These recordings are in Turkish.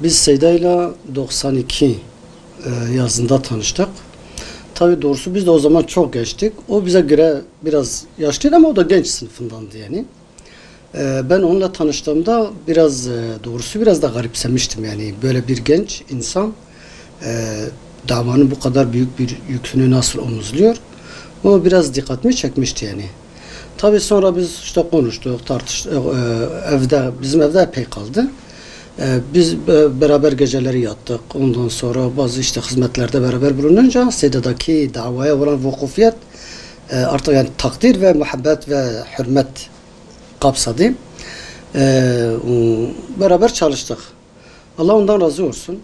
Biz Seyda ile 92 yazında tanıştık. Tabii doğrusu biz de o zaman çok gençtik. O bize göre biraz yaşlıydı ama o da genç sınıfındandı yani. Ben onunla tanıştığımda doğrusu biraz da garipsemiştim yani. Böyle bir genç insan davanın bu kadar büyük bir yükünü nasıl omuzluyor? O biraz dikkatimi çekmişti yani. Tabii sonra biz işte konuştuk, tartıştık. Bizim evde epey kaldı. Biz beraber geceleri yattık. Ondan sonra bazı işte hizmetlerde beraber bulununca Seyda'daki davaya olan vukufiyet artık yani takdir ve muhabbet ve hürmet kapsadı. Beraber çalıştık. Allah ondan razı olsun.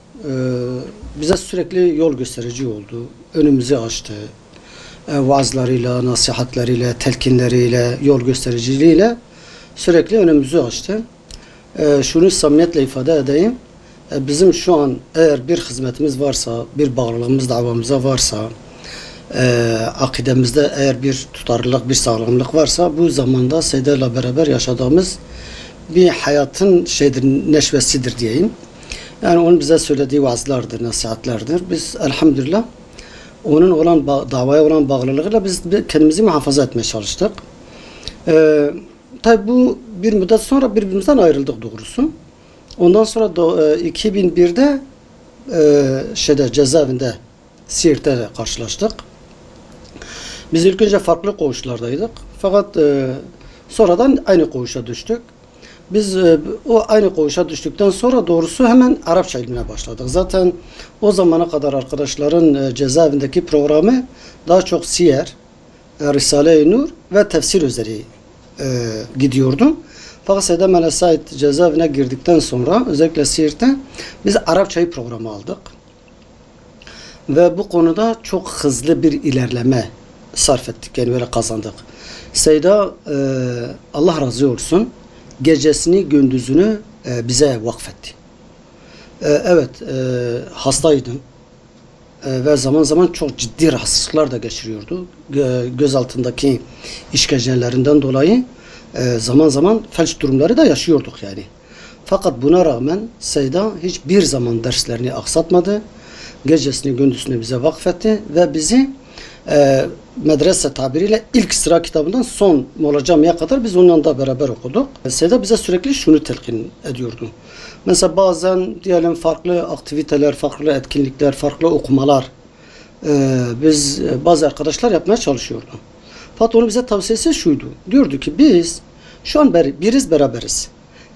Bize sürekli yol gösterici oldu. Önümüzü açtı. Vaazlarıyla, nasihatleriyle, telkinleriyle, yol göstericiliğiyle sürekli önümüzü açtı. Şunu samimiyetle ifade edeyim. Bizim şu an eğer bir hizmetimiz varsa, bir bağlılığımız davamıza varsa, akidemizde eğer bir tutarlılık, bir sağlamlık varsa bu zamanda Seyda ile beraber yaşadığımız bir hayatın neşvesidir diyeyim. Yani onun bize söylediği vaazlardır, nasihatlerdir. Biz elhamdülillah onun davaya olan bağlılığıyla biz kendimizi muhafaza etmeye çalıştık. Tabi bu bir müddet sonra birbirimizden ayrıldık doğrusu. Ondan sonra 2001'de cezaevinde Siirt'te karşılaştık. Biz ilk önce farklı koğuşlardaydık. Fakat sonradan aynı koğuşa düştük. Biz o aynı koğuşa düştükten sonra doğrusu hemen Arapça ilmine başladık. Zaten o zamana kadar arkadaşların cezaevindeki programı daha çok siyer, Risale-i Nur ve tefsir üzeri gidiyordu. Fakat Seyda Melek Said cezaevine girdikten sonra özellikle Siirt'te biz Arapçayı programa aldık. Ve bu konuda çok hızlı bir ilerleme sarf ettik. Yani böyle kazandık. Seyda Allah razı olsun gecesini gündüzünü bize vakfetti. Evet hastaydım. Ve zaman zaman çok ciddi rahatsızlıklar da geçiriyordu. Göz altındaki işkencelerinden dolayı zaman zaman felç durumları da yaşıyorduk yani. Fakat buna rağmen Seyda hiçbir zaman derslerini aksatmadı. Gecesini gündüzünü bize vakfetti ve bizi medrese tabiriyle ilk sıra kitabından son mola camiye kadar biz onun yanında beraber okuduk. Seyda bize sürekli şunu telkin ediyordu. Mesela bazen diyelim farklı aktiviteler, farklı etkinlikler, farklı okumalar biz bazı arkadaşlar yapmaya çalışıyordu. Fakat onun bize tavsiyesi şuydu. Diyordu ki biz şu an beraberiz.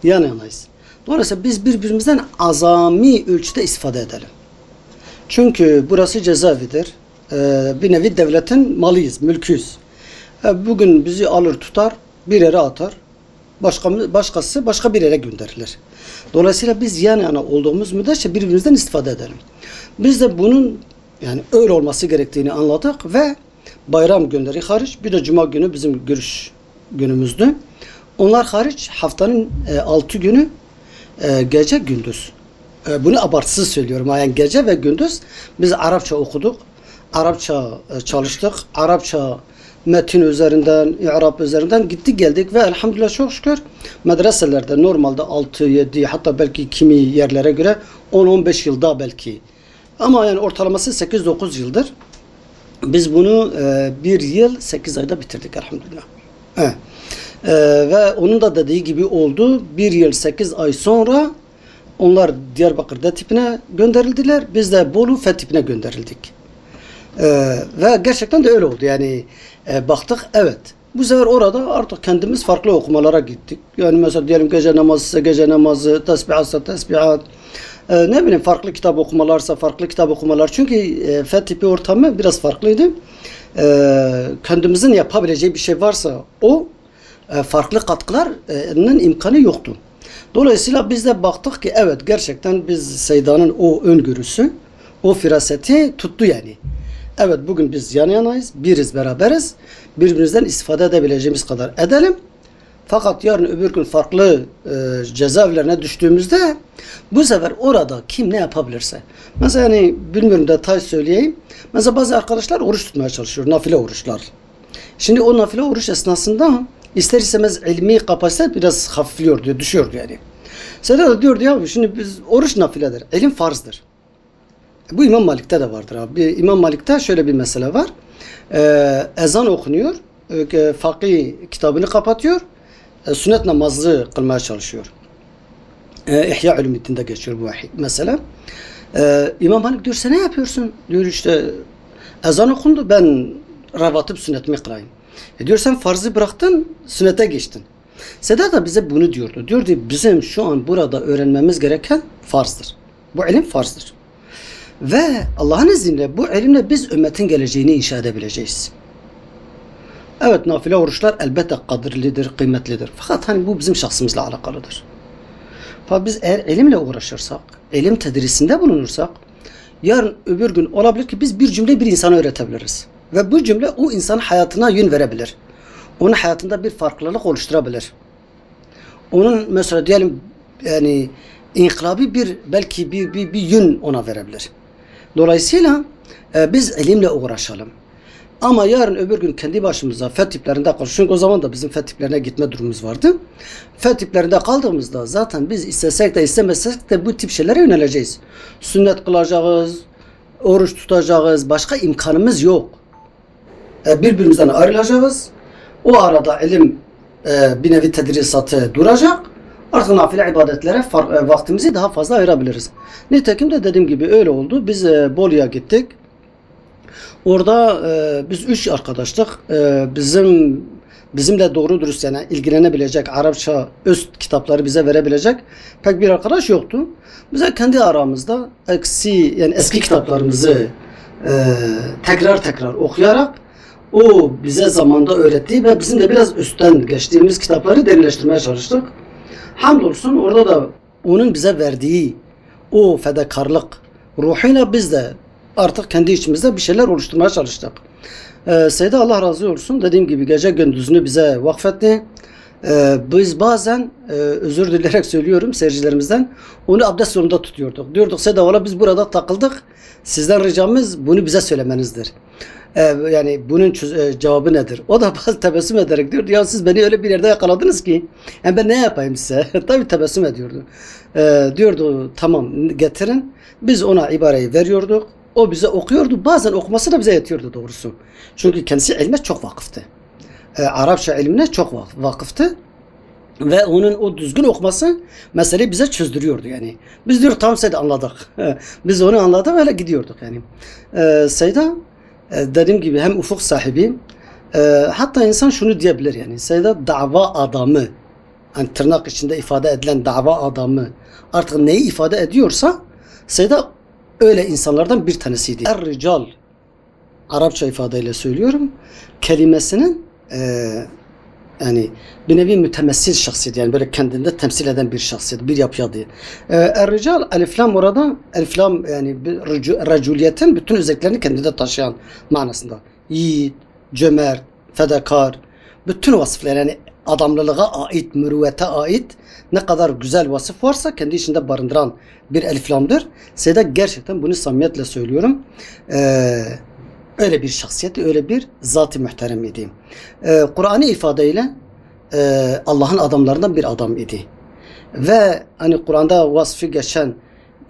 Yan yanayız. Dolayısıyla biz birbirimizden azami ölçüde istifade edelim. Çünkü burası cezaevidir. Bir nevi devletin malıyız, mülküyüz. Bugün bizi alır tutar, bir yere atar. Başkası başka bir yere gönderilir. Dolayısıyla biz yan yana olduğumuz müddetçe birbirimizden istifade edelim. Biz de bunun yani öyle olması gerektiğini anladık ve bayram günleri hariç bir de cuma günü bizim görüş günümüzdü. Onlar hariç haftanın 6 günü gece gündüz. Bunu abartısız söylüyorum. Yani gece ve gündüz biz Arapça okuduk. Arapça çalıştık. Arapça metin üzerinden, i'rab üzerinden gittik geldik ve elhamdülillah çok şükür medreselerde normalde 6-7 hatta belki kimi yerlere göre 10-15 yılda belki. Ama yani ortalaması 8-9 yıldır. Biz bunu 1 yıl 8 ayda bitirdik elhamdülillah. Evet. Ve onun da dediği gibi oldu. 1 yıl 8 ay sonra onlar Diyarbakır DETİP'ine gönderildiler. Biz de Bolu FETİP'ine gönderildik. Ve gerçekten de öyle oldu. Yani baktık evet. Bu sefer orada artık kendimiz farklı okumalara gittik. Yani mesela diyelim gece namazı ise gece namazı, tesbihatsa tesbihat, ne bileyim farklı kitap okumalarsa farklı kitap okumalar. Çünkü FETİP ortamı biraz farklıydı. Kendimizin yapabileceği bir şey varsa o farklı katkılarının imkanı yoktu. Dolayısıyla biz de baktık ki evet gerçekten biz Seyda'nın o öngörüsü, o firaseti tuttu yani. Evet bugün biz yan yanayız, biriz beraberiz, birbirimizden istifade edebileceğimiz kadar edelim. Fakat yarın öbür gün farklı cezaevlerine düştüğümüzde bu sefer orada kim ne yapabilirse. Mesela yani bilmiyorum detay söyleyeyim. Mesela bazı arkadaşlar oruç tutmaya çalışıyor, nafile oruçlar. Şimdi o nafile oruç esnasında ister istemez ilmi kapasite biraz hafifliyor diyor, düşüyor yani. Seyda da diyordu ya şimdi biz oruç nafiledir. İlim farzdır. Bu İmam Malik'te de vardır abi. İmam Malik'te şöyle bir mesele var. Ezan okunuyor. Fakih kitabını kapatıyor. Sünnet namazı kılmaya çalışıyor. İhya Ulumuddin'de geçiyor bu mesele. İmam Malik diyor sen ne yapıyorsun? Diyor işte ezan okundu ben ravatip sünnetimi kılayım. Diyor sen farzı bıraktın sünnete geçtin. Sedat da bize bunu diyordu. Diyordu bizim şu an burada öğrenmemiz gereken farzdır. Bu ilim farzdır. Ve Allah'ın izniyle bu ilimle biz ümmetin geleceğini inşa edebileceğiz. Evet nafile oruçlar elbette kadirlidir, kıymetlidir. Fakat hani bu bizim şahsımızla alakalıdır. Fakat biz eğer ilimle uğraşırsak, ilim tedrisinde bulunursak, yarın öbür gün olabilir ki biz bir cümle bir insana öğretebiliriz. Ve bu cümle o insanın hayatına yön verebilir. Onun hayatında bir farklılık oluşturabilir. Onun mesela diyelim yani inkılabi bir belki bir yön ona verebilir. Dolayısıyla biz ilimle uğraşalım. Ama yarın öbür gün kendi başımıza fetiplerinde kalıyoruz. Çünkü o zaman da bizim fetiplerine gitme durumumuz vardı. Fetiplerinde kaldığımızda zaten biz istesek de istemesek de bu tip şeylere yöneleceğiz. Sünnet kılacağız, oruç tutacağız, başka imkanımız yok. Birbirimizden ayrılacağız. O arada ilim bir nevi tedrisatı duracak. Artık nafile ibadetlere vaktimizi daha fazla ayırabiliriz. Nitekim de dediğim gibi öyle oldu. Biz Bolu'ya gittik. Orada biz 3 arkadaştık. Bizimle doğru dürüst yani ilgilenebilecek Arapça üst kitapları bize verebilecek pek bir arkadaş yoktu. Bize kendi aramızda eski kitaplarımızı tekrar okuyarak o bize zamanda öğrettiği ve bizim de biraz üstten geçtiğimiz kitapları derinleştirmeye çalıştık. Hamdolsun orada da onun bize verdiği o fedakarlık ruhuyla biz de artık kendi içimizde bir şeyler oluşturmaya çalıştık. Seyda Allah razı olsun dediğim gibi gece gündüzünü bize vakfetti. Biz bazen özür dileyerek söylüyorum seyircilerimizden onu abdest yolunda tutuyorduk. Diyorduk Seyda valla biz burada takıldık. Sizden ricamız bunu bize söylemenizdir. Yani bunun cevabı nedir? O da bazı tebessüm ederek diyordu ya siz beni öyle bir yerde yakaladınız ki yani ben ne yapayım size? Tabii tebessüm ediyordu. Diyordu tamam getirin. Biz ona ibareyi veriyorduk. O bize okuyordu. Bazen okuması da bize yetiyordu doğrusu. Çünkü kendisi ilme çok vakıftı. Arapça ilmine çok vakıftı. Ve onun o düzgün okuması meseleyi bize çözdürüyordu yani. Biz diyor tam Seyda anladık. Biz onu anladık öyle gidiyorduk yani. Seyda dediğim gibi hem ufuk sahibi hatta insan şunu diyebilir yani Seyda dava adamı yani tırnak içinde ifade edilen dava adamı artık neyi ifade ediyorsa Seyda öyle insanlardan bir tanesiydi. Er-rical Arapça ifadeyle söylüyorum kelimesinin yani bir nevi mütemessil şahsiyet yani böyle kendinde temsil eden bir şahsiyet, bir yapıya değil. Er-rical eliflam orada eliflam yani raculiyetin bütün özelliklerini kendinde taşıyan manasında. Yiğit, cömert, fedakar, bütün vasıflar yani adamlılığa ait, mürüvvete ait ne kadar güzel vasıf varsa kendi içinde barındıran bir eliflamdır. Seyda gerçekten bunu samimiyetle söylüyorum. Öyle bir şahsiyet, öyle bir zat-ı muhterem idi. Kur'an'ı ifadeyle Allah'ın adamlarından bir adam idi. Ve hani Kur'an'da vasfı geçen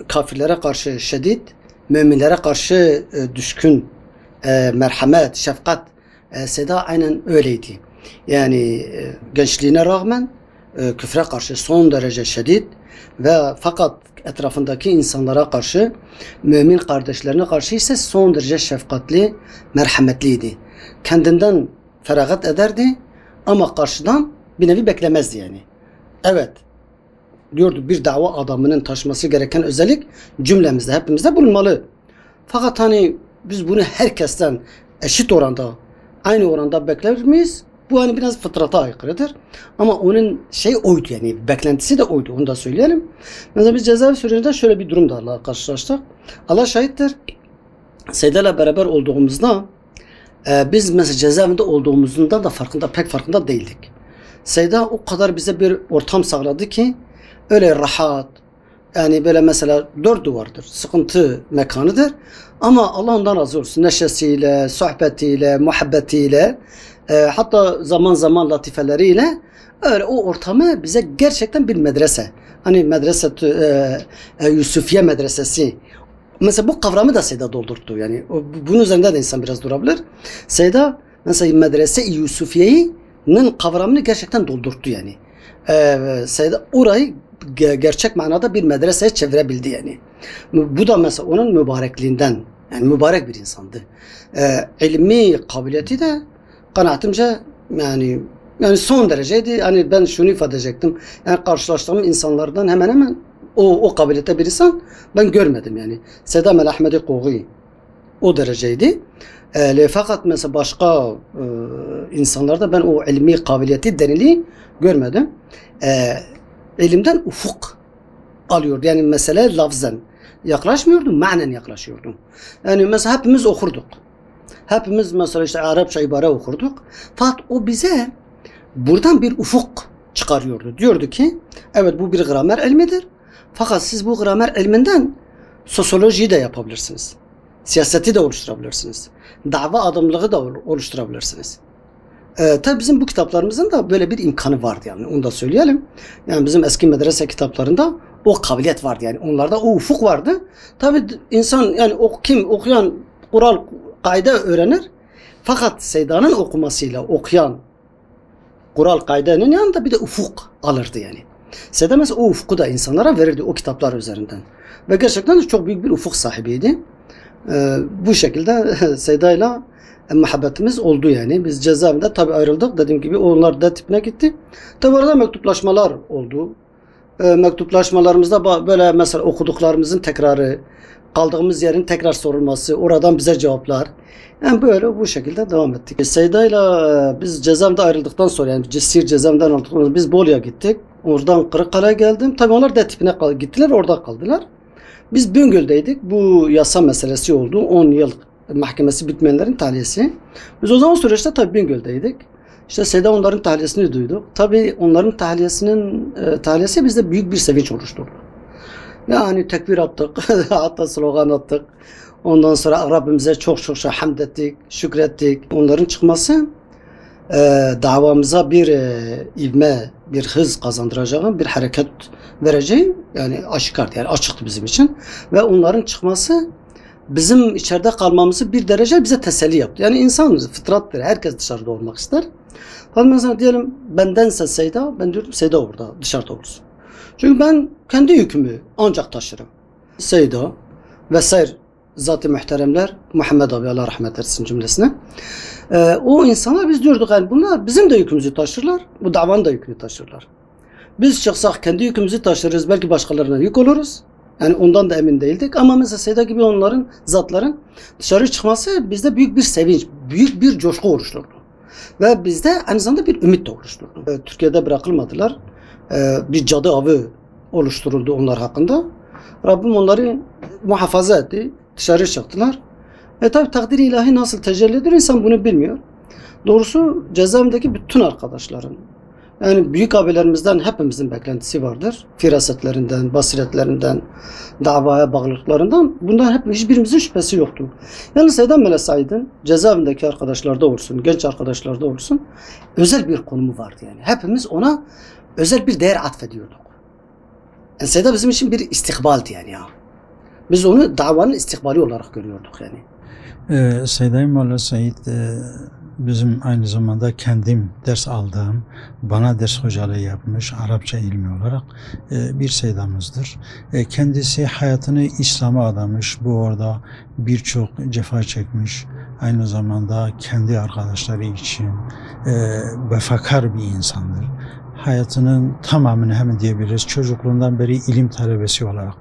kafirlere karşı şiddet, müminlere karşı düşkün, merhamet, şefkat. Seyda aynen öyleydi. Yani gençliğine rağmen küfre karşı son derece şiddet ve fakat etrafındaki insanlara karşı, mümin kardeşlerine karşı ise son derece şefkatli, merhametliydi. Kendinden feragat ederdi ama karşıdan bir nevi beklemezdi yani. Evet, diyordu bir dava adamının taşıması gereken özellik cümlemizde, hepimizde bulunmalı. Fakat hani biz bunu herkesten eşit oranda, aynı oranda bekler miyiz? Bu hani biraz fıtrata aykırıdır. Ama onun oydu yani beklentisi de oydu. Onu da söyleyelim. Mesela biz cezaevi sürecinde şöyle bir durumla karşılaştık. Allah şahittir. Seyda ile beraber olduğumuzda biz mesela cezaevinde olduğumuzdan da pek farkında değildik. Seyda o kadar bize bir ortam sağladı ki öyle rahat yani böyle mesela 4 duvardır. Sıkıntı mekanıdır. Ama Allah ondan razı olsun. Neşesiyle, sohbetiyle, muhabbetiyle Hatta zaman zaman latifeleriyle öyle o ortamı bize gerçekten bir medrese. Hani medrese Yusufiye medresesi. Mesela bu kavramı da Seyda doldurttu. Yani bunun üzerinde de insan biraz durabilir. Seyda mesela medrese-i Yusufiye'nin kavramını gerçekten doldurttu yani. Seyda orayı gerçek manada bir medreseye çevirebildi yani. Bu da mesela onun mübarekliğinden, yani mübarek bir insandı. İlmi kabiliyeti de kanaatimce yani son dereceydi. Hani ben şunu ifade edecektim. Yani karşılaştığım insanlardan hemen hemen o kabiliyette bir insan ben görmedim yani. Sedam el-Ahmedi Koği o dereceydi. Fakat mesela başka insanlarda ben o ilmi kabiliyeti, derinliği görmedim. İlimden ufuk alıyordu. Yani mesele lafzen yaklaşmıyordum, manen yaklaşıyordum. Yani mesela hepimiz okurduk. Hepimiz mesela işte Arapça ibare okurduk. Fakat o bize buradan bir ufuk çıkarıyordu. Diyordu ki evet bu bir gramer ilmidir. Fakat siz bu gramer ilminden sosyolojiyi de yapabilirsiniz. Siyaseti de oluşturabilirsiniz. Dava adamlığı da oluşturabilirsiniz. Tabi bizim bu kitaplarımızın da böyle bir imkanı vardı yani onu da söyleyelim. Yani bizim eski medrese kitaplarında o kabiliyet vardı yani onlarda o ufuk vardı. Tabi insan yani kim okuyan kural kaide öğrenir. Fakat Seyda'nın okumasıyla okuyan kural kaidenin yanında bir de ufuk alırdı yani. Seyda mesela o ufku da insanlara verirdi o kitaplar üzerinden. Ve gerçekten de çok büyük bir ufuk sahibiydi. Bu şekilde Seyda'yla muhabbetimiz oldu yani. Biz cezaevinde tabi ayrıldık. Dediğim gibi onlar da tipine gitti. Tabi orada mektuplaşmalar oldu. Mektuplaşmalarımızda böyle mesela okuduklarımızın tekrarı, kaldığımız yerin tekrar sorulması, oradan bize cevaplar. Yani böyle bu şekilde devam ettik. Seyda'yla biz cezaevinde ayrıldıktan sonra yani Siirt cezaevinden ayrıldıktan sonra biz Bolu'ya gittik. Oradan Kırıkkale'ye geldim. Tabi onlar da tipine gittiler, orada kaldılar. Biz Bingöl'deydik. Bu yasa meselesi oldu. 10 yıl mahkemesi bitmeyenlerin tahliyesi. Biz o zaman süreçte tabi Bingöl'deydik. İşte Seyda onların tahliyesini duyduk. Tabi onların tahliyesi bizde büyük bir sevinç oluşturdu. Yani tekbir attık, hatta slogan attık. Ondan sonra Rabbimize çok hamd ettik, şükrettik. Onların çıkması davamıza bir ivme, bir hız kazandıracağı, bir hareket vereceği yani aşikardı, yani açıktı bizim için. Ve onların çıkması bizim içeride kalmamızı bir derece bize teselli yaptı. Yani insan fıtrattır, herkes dışarıda olmak ister. Hadi mesela diyelim bendense Seyda, ben diyorum Seyda orada, dışarıda olsun. Çünkü ben kendi yükümü ancak taşırım. Seyda vesaire zat-ı muhteremler, Muhammed abi Allah rahmet etsin cümlesine. O insanlar biz diyorduk yani bunlar bizim de yükümüzü taşırlar, bu davanın da yükünü taşırlar. Biz çıksak kendi yükümüzü taşırız, belki başkalarına yük oluruz. Yani ondan da emin değildik ama mesela Seyda gibi onların, zatların dışarı çıkması bizde büyük bir sevinç, büyük bir coşku oluşturdu. Ve bizde aynı zamanda bir ümit de oluşturdu. Türkiye'de bırakılmadılar. Bir cadı avı oluşturuldu onlar hakkında. Rabbim onları muhafaza etti. Dışarı çıktılar. Tabi takdir-i ilahi nasıl tecelli eder insan bunu bilmiyor. Doğrusu cezaevindeki bütün arkadaşların, yani büyük abilerimizden hepimizin beklentisi vardır. Firasetlerinden, basiretlerinden, davaya bağlılıklarından. Bundan hep hiçbirimizin şüphesi yoktu. Yani Seyda Melesaid'in cezaevindeki arkadaşlarda olsun, genç arkadaşlarda olsun özel bir konumu vardı yani. Hepimiz ona özel bir değer atfediyorduk. Yani Seyda bizim için bir istikbaldi yani ya. Biz onu davanın istikbali olarak görüyorduk yani. Seyda Melesaid bizim aynı zamanda kendim ders aldığım, bana ders hocalığı yapmış Arapça ilmi olarak bir Seyda'mızdır. Kendisi hayatını İslam'a adamış. Bu orada birçok cefa çekmiş. Aynı zamanda kendi arkadaşları için vefakar bir insandır. Hayatının tamamını hemen diyebiliriz. Çocukluğundan beri ilim talebesi olarak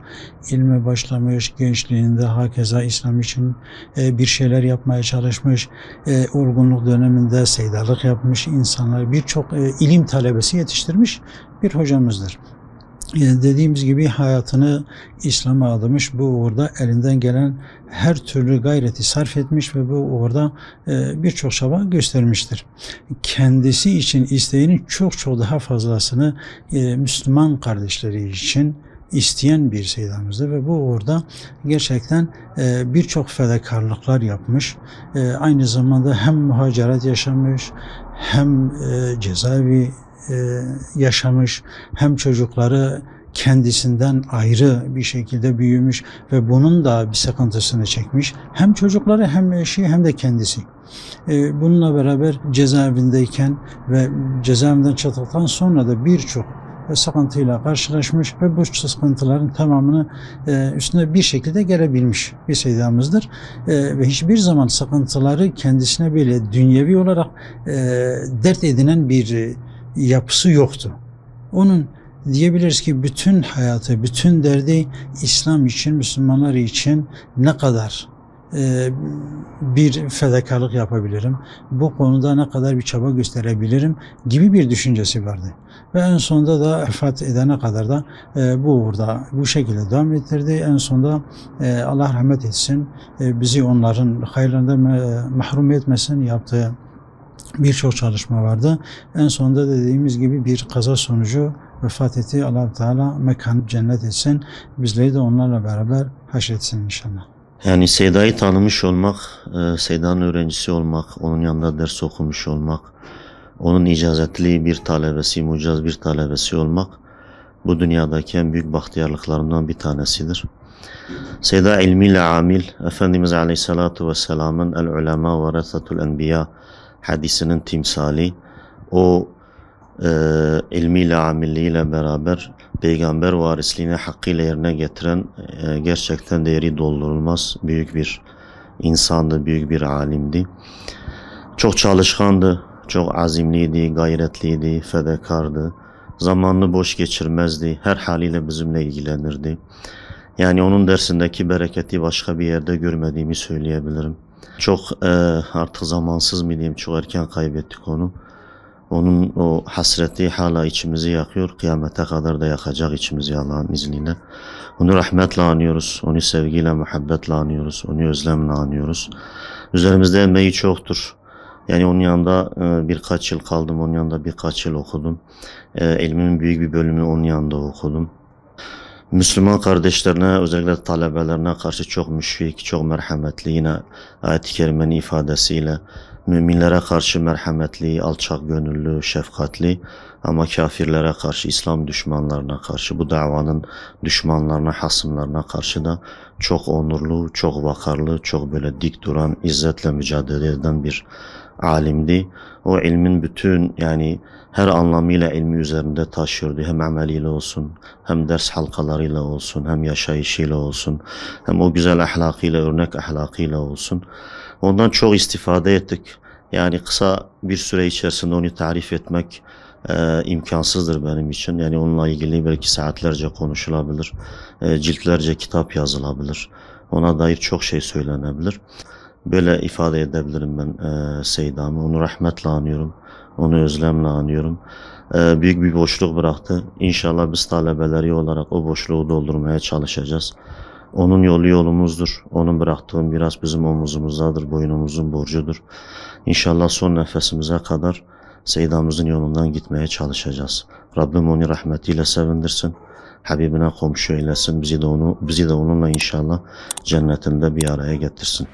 ilme başlamış, gençliğinde hakeza İslam için bir şeyler yapmaya çalışmış, olgunluk döneminde seydalık yapmış insanlar, birçok ilim talebesi yetiştirmiş bir hocamızdır. Dediğimiz gibi hayatını İslam'a adamış, bu uğurda elinden gelen her türlü gayreti sarf etmiş ve bu uğurda birçok çaba göstermiştir. Kendisi için isteğinin çok daha fazlasını Müslüman kardeşleri için isteyen bir Seydamızdı ve bu orada gerçekten birçok fedakarlıklar yapmış. Aynı zamanda hem muhaciret yaşamış, hem cezaevi yaşamış, hem çocukları kendisinden ayrı bir şekilde büyümüş ve bunun da bir sıkıntısını çekmiş. Hem çocukları, hem eşi, hem de kendisi. Bununla beraber cezaevindeyken ve cezaevinden çıktıktan sonra da birçok sıkıntıyla karşılaşmış ve bu sıkıntıların tamamını üstüne bir şekilde gelebilmiş bir Seydamızdır. Ve hiçbir zaman sıkıntıları kendisine böyle dünyevi olarak dert edinen bir yapısı yoktu. Onun diyebiliriz ki bütün hayatı, bütün derdi İslam için, Müslümanlar için ne kadar bir fedakarlık yapabilirim, bu konuda ne kadar bir çaba gösterebilirim gibi bir düşüncesi vardı. Ve en sonunda da vefat edene kadar da bu şekilde devam ettirdi. En sonunda Allah rahmet etsin, bizi onların hayırlarında mahrum etmesin, yaptığı birçok çalışma vardı. En sonunda dediğimiz gibi bir kaza sonucu vefat etti. Allah-u Teala mekanı cennet etsin. Bizleri de onlarla beraber haşretsin inşallah. Yani Seyda'yı tanımış olmak, Seyda'nın öğrencisi olmak, onun yanında ders okumuş olmak, onun icazetli bir talebesi, mucaz bir talebesi olmak bu dünyadaki en büyük bahtiyarlıklarından bir tanesidir. Seyda ilmiyle amil, Efendimiz Aleyhissalatu Vesselam'ın el-ulema varasatul enbiya hadisinin timsali, o ilmiyle amilliğiyle beraber peygamber varisliğini hakkıyla yerine getiren gerçekten değeri doldurulmaz büyük bir insandı, büyük bir alimdi. Çok çalışkandı, çok azimliydi, gayretliydi, fedakardı. Zamanını boş geçirmezdi, her haliyle bizimle ilgilenirdi. Yani onun dersindeki bereketi başka bir yerde görmediğimi söyleyebilirim. Çok artık zamansız mı diyeyim, çok erken kaybettik onu. Onun o hasreti hala içimizi yakıyor. Kıyamete kadar da yakacak içimizi Allah'ın izniyle. Onu rahmetle anıyoruz. Onu sevgiyle, muhabbetle anıyoruz. Onu özlemle anıyoruz. Üzerimizde emeği çoktur. Yani onun yanında birkaç yıl kaldım. Onun yanında birkaç yıl okudum. Ilmimin büyük bir bölümünü onun yanında okudum. Müslüman kardeşlerine, özellikle talebelerine karşı çok müşfik, çok merhametli. Yine ayet-i kerimenin ifadesiyle müminlere karşı merhametli, alçak gönüllü, şefkatli, ama kafirlere karşı, İslam düşmanlarına karşı, bu davanın düşmanlarına, hasımlarına karşı da çok onurlu, çok vakarlı, çok böyle dik duran, izzetle mücadele eden bir alimdi. O ilmin bütün, yani her anlamıyla ilmi üzerinde taşıyordu. Hem ameliyle olsun, hem ders halkalarıyla olsun, hem yaşayışıyla olsun, hem o güzel ahlakıyla, örnek ahlakıyla olsun. Ondan çok istifade ettik. Yani kısa bir süre içerisinde onu tarif etmek imkansızdır benim için. Yani onunla ilgili belki saatlerce konuşulabilir, ciltlerce kitap yazılabilir. Ona dair çok şey söylenebilir. Böyle ifade edebilirim ben Seyda'mı. Onu rahmetle anıyorum, onu özlemle anıyorum. Büyük bir boşluk bıraktı. İnşallah biz talebeleri olarak o boşluğu doldurmaya çalışacağız. Onun yolu yolumuzdur. Onun bıraktığı biraz bizim omuzumuzdadır, boynumuzun borcudur. İnşallah son nefesimize kadar Seyda'mızın yolundan gitmeye çalışacağız. Rabbim onu rahmetiyle sevindirsin. Habibine komşu eylesin. Bizi de onunla inşallah cennetinde bir araya getirsin.